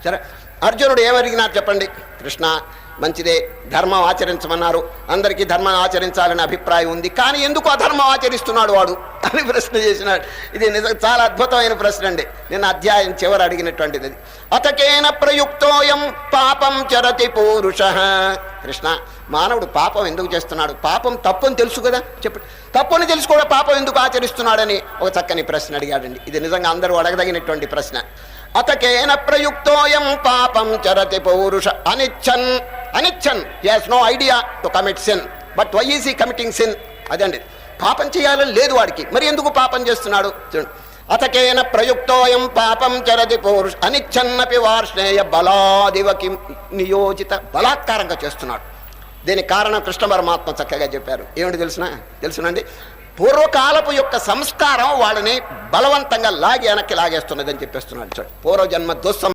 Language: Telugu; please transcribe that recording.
సరే, అర్జునుడు ఏమడిగినారు చెప్పండి? కృష్ణ, మంచిదే, ధర్మం ఆచరించమన్నారు, అందరికీ ధర్మం ఆచరించాలని అభిప్రాయం ఉంది, కానీ ఎందుకు అధర్మం ఆచరిస్తున్నాడు వాడు అని ప్రశ్న చేసినాడు. ఇది నిజంగా చాలా అద్భుతమైన ప్రశ్న అండి. నిన్న అధ్యాయం చివరి అడిగినటువంటిది. అతకేన ప్రయుక్తోయం పాపం చరతి పూరుష. కృష్ణ, మానవుడు పాపం ఎందుకు చేస్తున్నాడు? పాపం తప్పుని తెలుసు కదా, చెప్పండి. తప్పుని తెలుసు కూడా పాపం ఎందుకు ఆచరిస్తున్నాడని ఒక చక్కని ప్రశ్న అడిగాడండి. ఇది నిజంగా అందరూ అడగదగినటువంటి ప్రశ్న. అతకేన ప్రయుక్తోయం పాపం చరతి పౌరుష అనిచ్చన్. అనిచ్చన్, he has no idea to commit sin, but why is he committing sin? అదండి, పాపం చేయాలని లేదు వాడికి, మరి ఎందుకు పాపం చేస్తున్నాడు? అతకేన ప్రయుక్తోయం పాపం చరతి పౌరుష అనిచ్చన్నపి వార్ష్ణేయ బలాదివకి నియోజిత. బలాత్కారంగా చేస్తున్నాడు. దీనికి కారణం కృష్ణ పరమాత్మ చక్కగా చెప్పారు. ఏమిటి తెలుసునండి? పూర్వకాలపు యొక్క సంస్కారం వాళ్ళని బలవంతంగా వెనక్కి లాగేస్తున్నదని చెప్పేస్తున్నాడు. పూర్వజన్మ దుస్సం